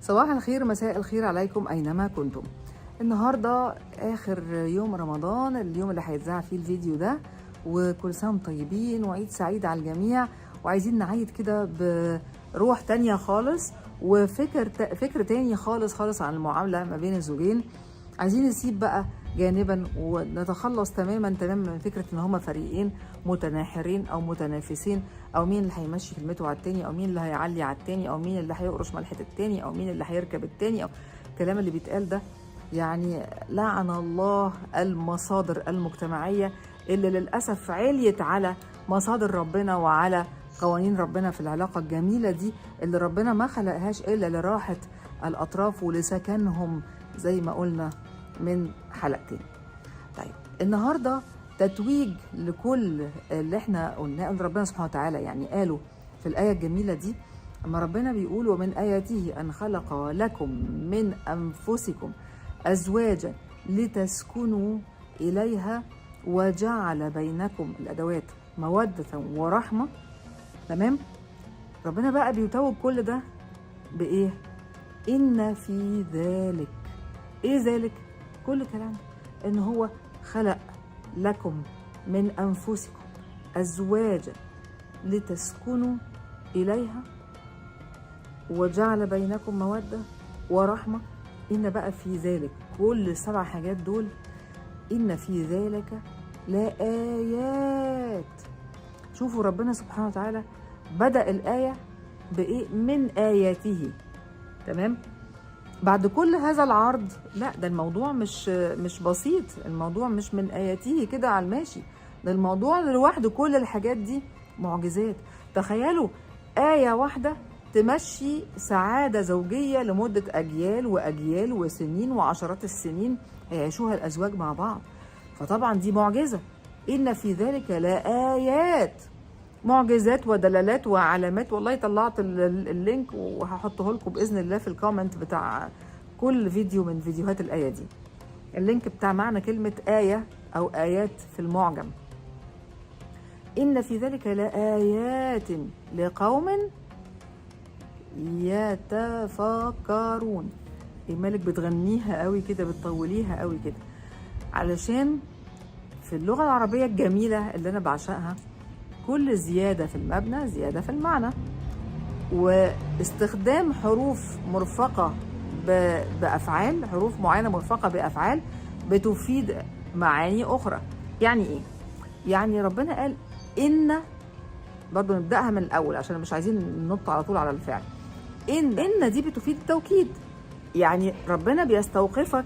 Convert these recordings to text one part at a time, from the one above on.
صباح الخير، مساء الخير عليكم أينما كنتم. النهاردة آخر يوم رمضان، اليوم اللي هيتذاع فيه الفيديو ده، وكل سنة وانتم طيبين وعيد سعيد على الجميع. وعايزين نعيد كده بروح تانية خالص فكر تاني خالص عن المعاملة ما بين الزوجين. عايزين نسيب بقى جانبا ونتخلص تماما من فكرة ان هما فريقين متناحرين او متنافسين، او مين اللي هيمشي كلمته على التاني، او مين اللي هيعلي على التاني، او مين اللي هيقرش ملحة التاني، او مين اللي هيركب التاني، او الكلام اللي بيتقال ده. يعني لعن الله المصادر المجتمعية اللي للأسف عليت على مصادر ربنا وعلى قوانين ربنا في العلاقة الجميلة دي، اللي ربنا ما خلقهاش إلا لراحة الأطراف ولسكنهم زي ما قلنا من حلقتين. طيب النهارده تتويج لكل اللي احنا قلناه، ان ربنا سبحانه وتعالى يعني قاله في الآية الجميلة دي، اما ربنا بيقول: ومن آياته أن خلق لكم من أنفسكم أزواجا لتسكنوا إليها وجعل بينكم الأدوات مودة ورحمة. تمام؟ ربنا بقى بيتوج كل ده بإيه؟ إن في ذلك. إيه ذلك؟ كل كلام إن هو خلق لكم من أنفسكم أزواجا لتسكنوا إليها وجعل بينكم مودة ورحمة. إن بقى في ذلك، كل 7 حاجات دول، إن في ذلك لآيات. شوفوا ربنا سبحانه وتعالى بدأ الآية بإيه؟ من آياته. تمام؟ بعد كل هذا العرض، لا ده الموضوع مش بسيط، الموضوع مش من آياته كده على الماشي، ده الموضوع لوحده كل الحاجات دي معجزات. تخيلوا آية واحدة تمشي سعادة زوجية لمدة أجيال وأجيال وسنين وعشرات السنين هيعيشوها الأزواج مع بعض، فطبعا دي معجزة. إن في ذلك لآيات، معجزات ودلالات وعلامات. والله طلعت اللينك وهحطه لكم بإذن الله في الكومنت بتاع كل فيديو من فيديوهات الآية دي، اللينك بتاع معنى كلمة آية أو آيات في المعجم. إن في ذلك لآيات لقوم يتفكرون. مالك بتغنيها قوي كده، بتطوليها قوي كده، علشان في اللغة العربية الجميلة اللي أنا بعشقها كل زيادة في المبنى زيادة في المعنى، واستخدام حروف مرفقة بأفعال، حروف معينة مرفقة بأفعال بتفيد معاني أخرى. يعني إيه؟ يعني ربنا قال إن، برضو نبدأها من الأول عشان مش عايزين ننط على طول على الفعل. إن دي بتفيد التوكيد، يعني ربنا بيستوقفك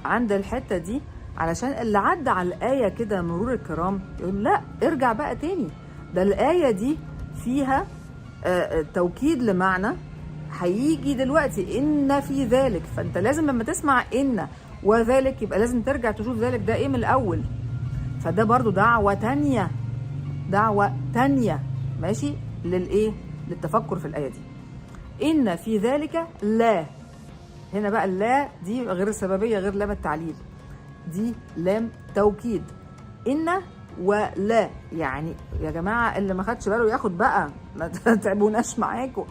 عند الحتة دي علشان اللي عدى على الآية كده مرور الكرام يقول لا ارجع بقى تاني، ده الآية دي فيها توكيد لمعنى هيجي دلوقتي. إن في ذلك، فأنت لازم لما تسمع إن وذلك يبقى لازم ترجع تشوف ذلك ده إيه من الأول. فده برضو دعوة تانية ماشي للإيه؟ للتفكر في الآية دي. إن في ذلك لا، هنا بقى اللا دي غير السببية، غير لام التعليل، دي لام توكيد. إن ولا، يعني يا جماعة اللي ما خدش باله ياخد بقى، ما تعبوناش معاكم.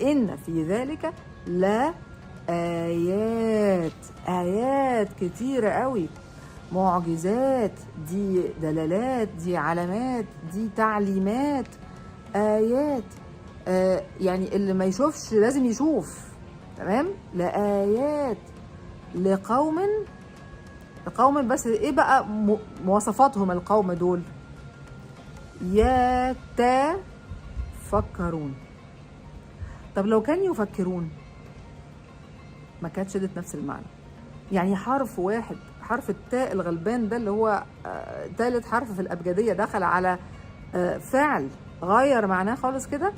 إن في ذلك لا آيات كتيرة قوي، معجزات، دي دلالات، دي علامات، دي تعليمات، آيات. يعني اللي ما يشوفش لازم يشوف. تمام؟ لآيات لقوم بس ايه بقى مواصفاتهم القوم دول؟ يتفكرون. طب لو كان يفكرون ما كانتش شدت نفس المعنى. يعني حرف واحد، حرف التاء الغلبان ده اللي هو ثالث حرف في الأبجدية، دخل على فعل غير معناه خالص كده،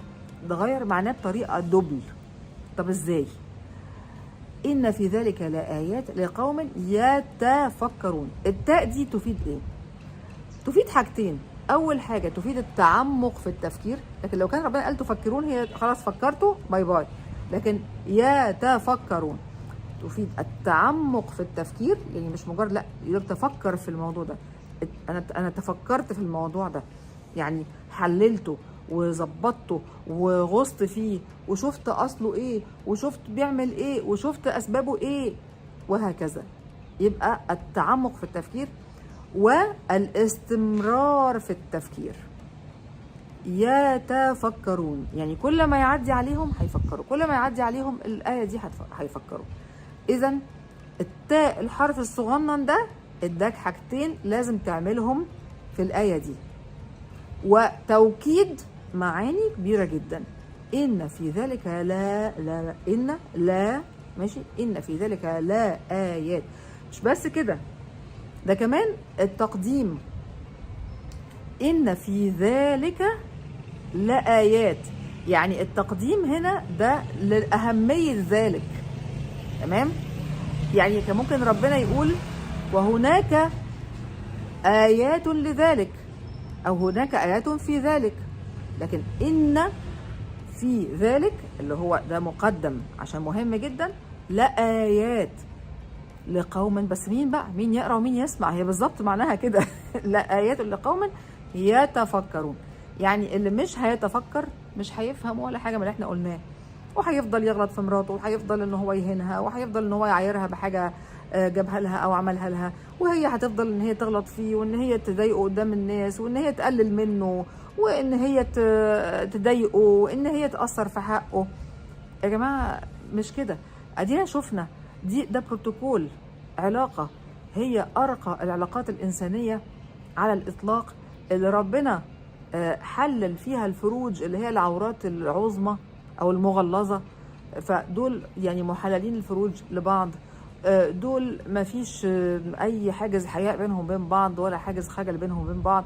ده غير معناه بطريقة دبل. طب ازاي؟ إن في ذلك لآيات لقوم يتفكرون. التاء دي تفيد إيه؟ تفيد حاجتين. أول حاجة تفيد التعمق في التفكير، لكن لو كان ربنا قال تفكرون هي خلاص فكرتوا باي باي، لكن يتفكرون تفيد التعمق في التفكير، يعني مش مجرد لا يقول تفكر في الموضوع ده، أنا تفكرت في الموضوع ده، يعني حللته وظبطته وغصت فيه وشفت اصله ايه وشفت بيعمل ايه وشفت اسبابه ايه وهكذا. يبقى التعمق في التفكير والاستمرار في التفكير. يتفكرون، يعني كل ما يعدي عليهم هيفكروا، كل ما يعدي عليهم الآية دي هيفكروا. إذا التاء الحرف الصغنن ده اداك حاجتين لازم تعملهم في الآية دي، وتوكيد معاني كبيرة جدا. إن في ذلك لا إن لا ماشي، إن في ذلك لا آيات. مش بس كده، ده كمان التقديم، إن في ذلك لآيات، يعني التقديم هنا ده لأهمية ذلك. تمام؟ يعني كان ممكن ربنا يقول وهناك آيات لذلك، أو هناك آيات في ذلك، لكن إن في ذلك اللي هو ده مقدم عشان مهم جدا، لآيات لقوم. بس مين بقى؟ مين يقرأ ومين يسمع؟ هي بالظبط معناها كده. لآيات لقوم يتفكرون. يعني اللي مش هيتفكر مش هيفهم ولا حاجه من اللي احنا قلناه، وهيفضل يغلط في مراته، وهيفضل ان هو يهينها، وهيفضل ان هو يعايرها بحاجه جابها لها او عملها لها، وهي هتفضل ان هي تغلط فيه، وان هي تضايقه قدام الناس، وان هي تقلل منه، وان هي تضايقه، وان هي تاثر في حقه. يا جماعه مش كده. ادينا شفنا ده بروتوكول علاقه هي ارقى العلاقات الانسانيه على الاطلاق، اللي ربنا حلل فيها الفروج اللي هي العورات العظمى او المغلظه. فدول يعني محللين الفروج لبعض، دول ما فيش اي حاجز حياء بينهم وبين بعض، ولا حاجز خجل بينهم وبين بعض.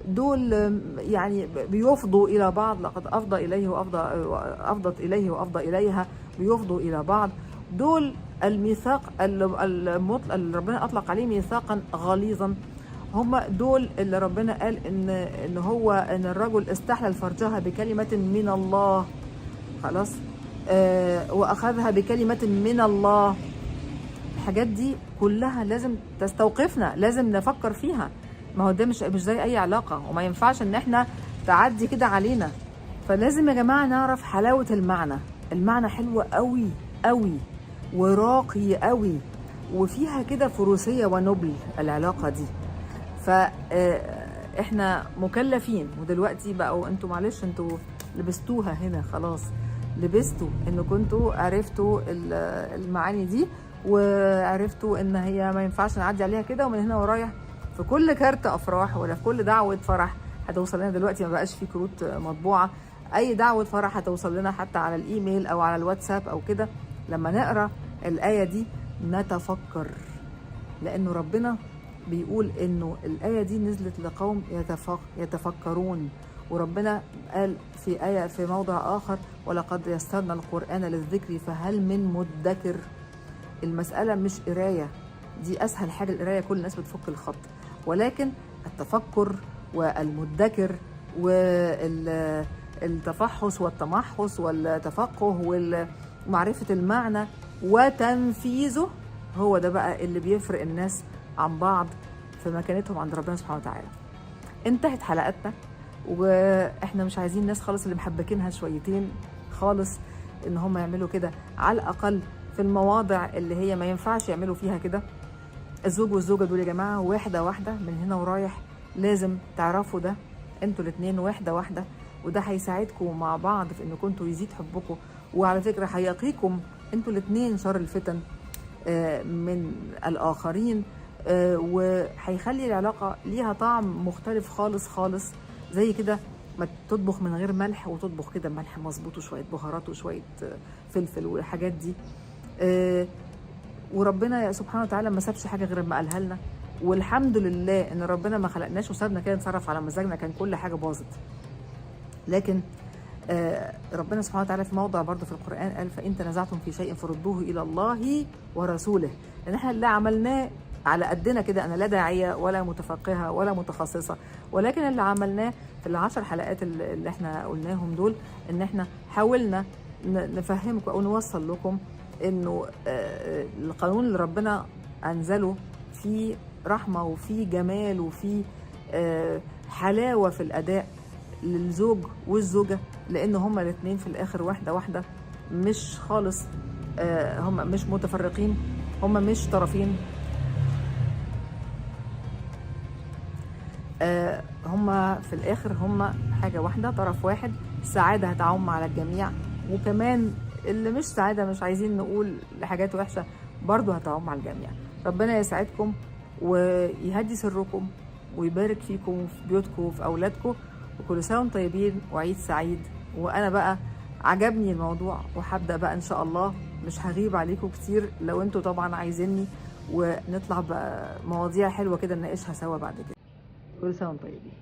دول يعني بيفضوا الى بعض، لقد افضى اليه افضت اليه وافضى اليها، بيفضوا الى بعض. دول الميثاق المطلق اللي ربنا اطلق عليه ميثاقا غليظا. هم دول اللي ربنا قال ان الرجل استحلل فرجها بكلمة من الله، خلاص، واخذها بكلمة من الله. الحاجات دي كلها لازم تستوقفنا، لازم نفكر فيها. ما هو ده مش زي اي علاقة، وما ينفعش ان احنا تعدي كده علينا. فلازم يا جماعة نعرف حلاوة المعنى. المعنى حلو قوي قوي وراقي قوي، وفيها كده فروسية ونبل العلاقة دي. فاحنا مكلفين، ودلوقتي بقوا انتوا معلش انتوا لبستوها هنا، خلاص لبستوا ان كنتوا عرفتوا المعاني دي، وعرفتوا ان هي ما ينفعش نعدي عليها كده. ومن هنا ورايح في كل كارت افراح ولا في كل دعوه فرح هتوصل لنا دلوقتي، ما بقاش في كروت مطبوعه، اي دعوه فرح هتوصل لنا حتى على الايميل او على الواتساب او كده. لما نقرا الايه دي نتفكر، لانه ربنا بيقول انه الايه دي نزلت لقوم يتفكرون. وربنا قال في ايه في موضع اخر ولقد يسرنا القران للذكر فهل من مدكر. المساله مش قرايه، دي اسهل حاجه القرايه، كل الناس بتفك الخط، ولكن التفكر والمدكر والتفحص والتمحص والتفقه ومعرفه المعنى وتنفيذه، هو ده بقى اللي بيفرق الناس عن بعض في مكانتهم عند ربنا سبحانه وتعالى. انتهت حلقتنا، واحنا مش عايزين ناس خالص اللي محبكينها شويتين خالص ان هم يعملوا كده، على الاقل في المواضع اللي هي ما ينفعش يعملوا فيها كده. الزوج والزوجه دول يا جماعه واحده واحده من هنا ورايح، لازم تعرفوا ده انتوا الاثنين واحده واحده، وده هيساعدكم مع بعض في انكم انتوا يزيد حبكم، وعلى فكره هيقيكم انتوا الاثنين شر الفتن من الاخرين، وهيخلي العلاقه ليها طعم مختلف خالص خالص. زي كده ما تطبخ من غير ملح وتطبخ كده ملح مظبوط وشويه بهارات وشويه فلفل والحاجات دي. وربنا سبحانه وتعالى ما سابش حاجه غير ما قالها لنا، والحمد لله ان ربنا ما خلقناش وسابنا كده نتصرف على مزاجنا، كان كل حاجه باظت. لكن ربنا سبحانه وتعالى في موضع برضه في القرآن قال فإن تنازعتم في شيء فردوه إلى الله ورسوله. لأن احنا اللي عملناه على قدنا كده، أنا لا داعية ولا متفقهة ولا متخصصة، ولكن اللي عملناه في ال10 حلقات اللي احنا قلناهم دول إن احنا حاولنا نفهمكم أو نوصل لكم إنه القانون اللي ربنا أنزله فيه رحمة وفيه جمال وفيه حلاوة في الأداء. للزوج والزوجه، لان هما الاثنين في الاخر واحده واحده، مش خالص هما مش متفرقين، هما مش طرفين، هما في الاخر هما حاجه واحده، طرف واحد. السعاده هتعم على الجميع، وكمان اللي مش سعاده، مش عايزين نقول لحاجات وحشه، برضو هتعم على الجميع. ربنا يسعدكم ويهدي سركم ويبارك فيكم وفي بيوتكم وفي اولادكم، وكل سنه وانتم طيبين وعيد سعيد. وانا بقى عجبني الموضوع، وهبدا بقى ان شاء الله، مش هغيب عليكم كتير لو انتوا طبعا عايزيني، ونطلع بقى مواضيع حلوه كده نناقشها سوا بعد كده. كل سنه وانتم طيبين.